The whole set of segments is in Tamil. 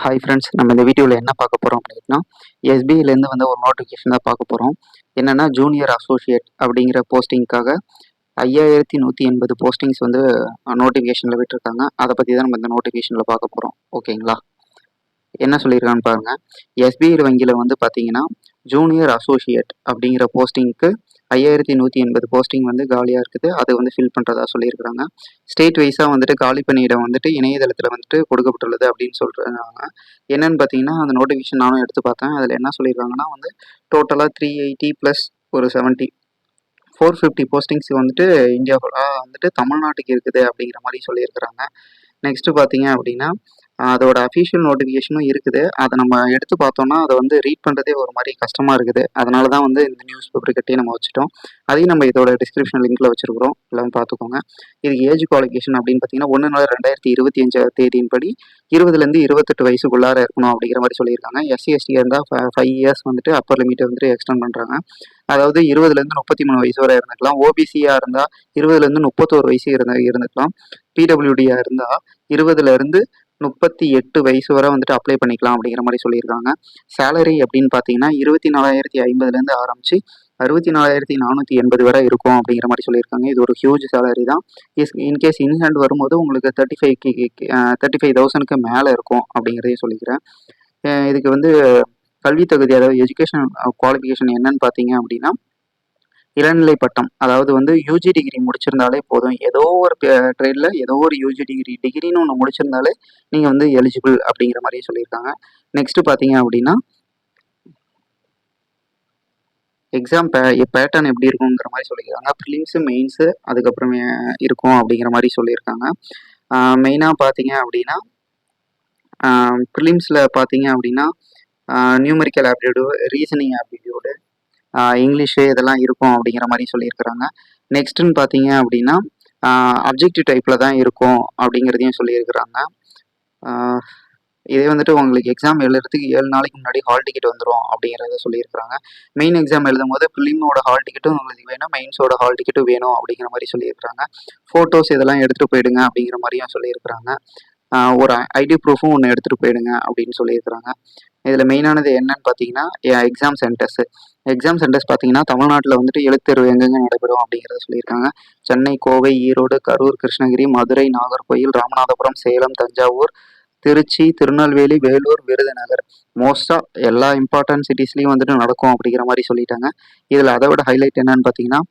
ஹாய் ஃப்ரெண்ட்ஸ், நம்ம இந்த வீடியோவில் என்ன பார்க்க போகிறோம் அப்படின்னா, எஸ்பிஐலேருந்து வந்து ஒரு நோட்டிஃபிகேஷன் தான் பார்க்க போகிறோம். என்னென்னா ஜூனியர் அசோசியேட் அப்படிங்கிற போஸ்டிங்காக 5180 போஸ்டிங்ஸ் வந்து நோட்டிஃபிகேஷனில் விட்டுருக்காங்க. அதை பற்றி தான் நம்ம இந்த நோட்டிஃபிகேஷனில் பார்க்க போகிறோம். ஓகேங்களா? என்ன சொல்லியிருக்கான்னு பாருங்கள். எஸ்பிஐ வங்கியில் வந்து பார்த்தீங்கன்னா ஜூனியர் அசோசியேட் அப்படிங்கிற போஸ்டிங்க்கு 5180 போஸ்டிங் வந்து காலியாக இருக்குது. அதை வந்து ஃபில் பண்ணுறதா சொல்லியிருக்கிறாங்க. ஸ்டேட் வைஸாக வந்துட்டு காலி பணியிடம் வந்துட்டு இணையதளத்தில் வந்துட்டு கொடுக்கப்பட்டுள்ளது அப்படின்னு சொல்கிறாங்க. என்னென்னு பார்த்தீங்கன்னா அந்த நோட்டிஃபிகேஷன் நானும் எடுத்து பார்த்தேன். அதில் என்ன சொல்லியிருக்காங்கன்னா வந்து டோட்டலாக 380 ப்ளஸ் ஒரு 70 450 போஸ்டிங்ஸ் வந்துட்டு இந்தியா வந்துட்டு தமிழ்நாட்டுக்கு இருக்குது அப்படிங்கிற மாதிரி சொல்லியிருக்கிறாங்க. நெக்ஸ்ட்டு பார்த்தீங்க அப்படின்னா அதோட அஃபிஷியல் நோட்டிஃபிகேஷனும் இருக்குது. அதை நம்ம எடுத்து பார்த்தோம்னா அதை வந்து ரீட் பண்ணுறதே ஒரு மாதிரி கஷ்டமாக இருக்குது. அதனால தான் வந்து இந்த நியூஸ் பேப்பர் கட்டி நம்ம வச்சுட்டோம். அதையும் நம்ம இதோட டிஸ்கிரிப்ஷன் லிங்க்கில் வச்சுருக்கிறோம். எல்லாம் பார்த்துக்கோங்க. இதுக்கு ஏஜ் குவாலிஃபிகேஷன் அப்படின்னு பார்த்தீங்கன்னா 1/4/2025 தேதியின்படி 20லேருந்து 28 வயசுக்குள்ளார இருக்கணும் அப்படிங்கிற மாதிரி சொல்லியிருக்காங்க. எஸ்சி எஸ்டி இருந்தால் 5 இயர்ஸ் வந்துட்டு அப்பர் லிமிட்டை வந்துட்டு எக்ஸ்டெண்ட் பண்ணுறாங்க. அதாவது 20லேருந்து 33 வயசு வரை இருந்துக்கலாம். ஓபிசியாக இருந்தால் 20லேருந்து 31 வயசு இருந்துக்கலாம். பிடபிள்யூடியாக இருந்தால் 20லேருந்து 38 வயசு வரை வந்துட்டு அப்ளை பண்ணிக்கலாம் அப்படிங்கிற மாதிரி சொல்லியிருக்காங்க. சேலரி அப்படின்னு பார்த்தீங்கன்னா 24,050லேருந்து ஆரம்பிச்சு 64,480 வரை இருக்கும் அப்படிங்கிற மாதிரி சொல்லியிருக்காங்க. இது ஒரு ஹியூஜ் சேலரி தான். இன்கேஸ் இன்ஹேண்ட் வரும்போது உங்களுக்கு 35,000க்கு மேலே இருக்கும் அப்படிங்கிறதையும் சொல்லிக்கிறேன். இதுக்கு வந்து கல்வி தகுதி, அதாவது எஜுகேஷன் குவாலிஃபிகேஷன் என்னன்னு பார்த்தீங்க அப்படின்னா இளநிலை பட்டம், அதாவது வந்து யூஜி டிகிரி முடிச்சிருந்தாலே போதும். ஏதோ ஒரு ட்ரேடில் ஏதோ ஒரு யூஜி டிகிரின்னு ஒன்று முடிச்சிருந்தாலே நீங்கள் வந்து எலிஜிபிள் அப்படிங்கிற மாதிரியே சொல்லியிருக்காங்க. நெக்ஸ்ட்டு பார்த்தீங்க அப்படின்னா எக்ஸாம் பேட்டர்ன் எப்படி இருக்குங்கிற மாதிரி சொல்லியிருக்காங்க. ப்ரிலிம்ஸு, மெயின்ஸு அதுக்கப்புறமே இருக்கும் அப்படிங்கிற மாதிரி சொல்லியிருக்காங்க. மெயினாக பார்த்தீங்க அப்படின்னா ப்ரிலிம்ஸில் பார்த்தீங்க அப்படின்னா numerical aptitude, reasoning aptitude, English இதெல்லாம் இருக்கும் அப்படிங்கிற மாதிரி சொல்லியிருக்கிறாங்க. நெக்ஸ்ட்டுன்னு பார்த்தீங்க அப்படின்னா அப்ஜெக்டிவ் டைப்பில் தான் இருக்கும் அப்படிங்கிறதையும் சொல்லியிருக்கிறாங்க. இதே வந்துட்டு உங்களுக்கு எக்ஸாம் எழுதுறதுக்கு 7 நாளைக்கு முன்னாடி ஹால் டிக்கெட் வந்துடும் அப்படிங்கிறத சொல்லியிருக்கிறாங்க. மெயின் எக்ஸாம் எழுதும் போது ப்ரிலிமோட ஹால் டிக்கெட்டும் உங்களுக்கு வேணும், மெயின்ஸோட ஹால் டிக்கெட்டும் வேணும் அப்படிங்கிற மாதிரி சொல்லியிருக்கிறாங்க. ஃபோட்டோஸ் இதெல்லாம் எடுத்துகிட்டு போயிடுங்க அப்படிங்கிற மாதிரியும் சொல்லியிருக்கிறாங்க. ஒரு ஐடி ப்ரூஃபும் ஒன்று எடுத்துகிட்டு போயிடுங்க அப்படின்னு சொல்லியிருக்கிறாங்க. இதில் மெயினானது என்னன்னு பார்த்தீங்கன்னா எக்ஸாம் சென்டர்ஸ் பார்த்தீங்கன்னா தமிழ்நாட்டில் வந்துட்டு எழுத்தேர்வு எங்கெங்கே நடைபெறும் அப்படிங்கிறத சொல்லியிருக்காங்க. சென்னை, கோவை, ஈரோடு, கரூர், கிருஷ்ணகிரி, மதுரை, நாகர்கோயில், ராமநாதபுரம், சேலம், தஞ்சாவூர், திருச்சி, திருநெல்வேலி, வேலூர், விருதுநகர், மோஸ்ட்டாக எல்லா இம்பார்ட்டன்ட் சிட்டிஸ்லையும் வந்துட்டு நடக்கும் அப்படிங்கிற மாதிரி சொல்லிட்டாங்க. இதில் அதை விட ஹைலைட் என்னன்னு பார்த்தீங்கன்னா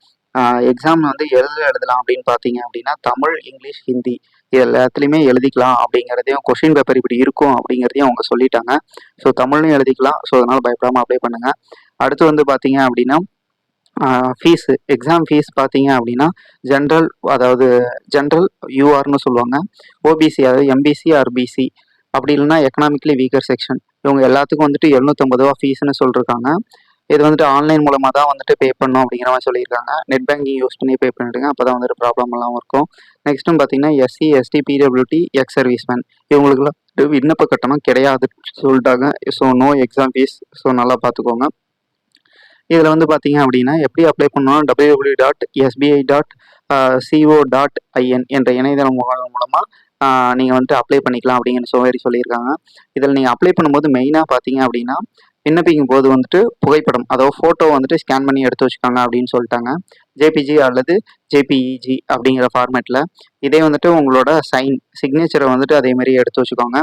எக்ஸாம் வந்து எழுதலாம் அப்படின்னு பார்த்தீங்க அப்படின்னா தமிழ், இங்கிலீஷ், ஹிந்தி இது எல்லாத்துலேயுமே எழுதிக்கலாம் அப்படிங்கிறதையும், கொஷின் பேப்பர் இப்படி இருக்கும் அப்படிங்கிறதையும் அவங்க சொல்லிட்டாங்க. ஸோ தமிழ்லையும் எழுதிக்கலாம். ஸோ அதனால் பயப்படாமல் அப்ளை பண்ணுங்கள். அடுத்து வந்து பார்த்தீங்க அப்படின்னா ஃபீஸு, எக்ஸாம் ஃபீஸ் பார்த்தீங்க அப்படின்னா ஜென்ரல் யூஆர்னு சொல்லுவாங்க. ஓபிசி, அதாவது எம்பிசி ஆர் பிசி, அப்படி இல்லைன்னா எக்கனாமிக்கலி வீக்கர் செக்ஷன், இவங்க எல்லாத்துக்கும் வந்துட்டு 750 ரூபா ஃபீஸ்னு சொல்லியிருக்காங்க. இது வந்துட்டு ஆன்லைன் மூலமாக தான் வந்துட்டு பே பண்ணணும் அப்படிங்கிற மாதிரி சொல்லியிருக்காங்க. நெட் பேங்கிங் யூஸ் பண்ணி பே பண்ணிவிடுங்க, அப்போ தான் வந்துட்டு ப்ராப்ளம் எல்லாம் இருக்கும். நெக்ஸ்ட்டும் பார்த்தீங்கன்னா SC, ST, PWD, ex serviceman இவங்களுக்குலாம் விண்ணப்ப கட்டணம் கிடையாது சொல்லிட்டாங்க. So no exam fees. So நல்லா பார்த்துக்கோங்க. இதில் வந்து பார்த்தீங்க அப்படின்னா எப்படி அப்ளை பண்ணணும், www.sbi.co.in என்ற இணையதளம் மூலமாக நீங்கள் வந்துட்டு அப்ளை பண்ணிக்கலாம் அப்படிங்கிற சொல்லியிருக்காங்க. இதில் நீங்கள் அப்ளை பண்ணும்போது மெயினாக பார்த்தீங்க அப்படின்னா விண்ணப்பிக்கும் போது வந்துட்டு புகைப்படம், அதாவது ஃபோட்டோ வந்துட்டு ஸ்கேன் பண்ணி எடுத்து வச்சுக்காங்க அப்படின்னு சொல்லிட்டாங்க. ஜேபிஜி அல்லது ஜேபிஇஜி அப்படிங்கிற ஃபார்மேட்டில். இதே வந்துட்டு உங்களோட சிக்னேச்சரை வந்துட்டு அதேமாரி எடுத்து வச்சுக்கோங்க.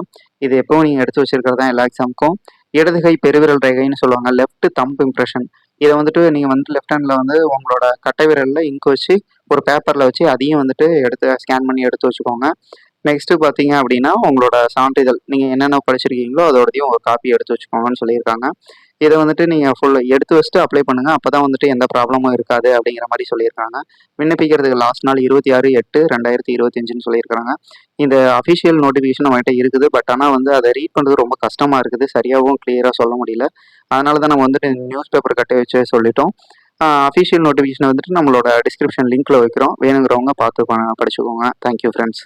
இது எப்போவும் நீங்கள் எடுத்து வச்சுருக்கிறது தான் எல்லா எக்ஸாமுக்கும். இடதுகை பெருவிரல் ரேகைன்னு சொல்லுவாங்க, லெஃப்ட் தம்ப் இம்ப்ரெஷன். இதை வந்துட்டு நீங்கள் வந்துட்டு லெஃப்ட் ஹேண்டில் வந்து உங்களோட கட்டை விரலில் இங்க் வச்சு ஒரு பேப்பரில் வச்சு அதையும் வந்துட்டு ஸ்கேன் பண்ணி எடுத்து வச்சுக்கோங்க. நெக்ஸ்ட்டு பார்த்தீங்க அப்படின்னா உங்களோட சான்றிதழ், நீங்கள் என்னென்ன படிச்சிருக்கீங்களோ அதோடதையும் ஒரு காப்பி எடுத்து வச்சுக்கோங்கன்னு சொல்லியிருக்காங்க. இதை வந்துட்டு நீங்கள் ஃபுல்லாக எடுத்து வச்சுட்டு அப்ளை பண்ணுங்கள். அப்போ தான் வந்துட்டு எந்த ப்ராப்ளமும் இருக்காது அப்படிங்கிற மாதிரி சொல்லியிருக்காங்க. விண்ணப்பிக்கிறதுக்கு லாஸ்ட் நாள் 26/8/2025 சொல்லியிருக்காங்க. இந்த அஃபிஷியல் நோட்டிஃபிகேஷன் அவங்ககிட்ட இருக்குது. பட் ஆனால் வந்து அதை ரீட் பண்ணுறது ரொம்ப கஷ்டமாக இருக்குது. சரியாகவும் கிளியராக சொல்ல முடியல. அதனால தான் நம்ம வந்துட்டு நியூஸ் பேப்பர் கட்டி வச்சு சொல்லிட்டோம். அஃபிஷியல் நோட்டிஃபிகேஷன் வந்துட்டு நம்மளோட டிஸ்கிரிப்ஷன் லிங்க்கில் வைக்கிறோம். வேணுங்கிறவங்க பார்த்து படிச்சுக்கோங்க. Thank you friends.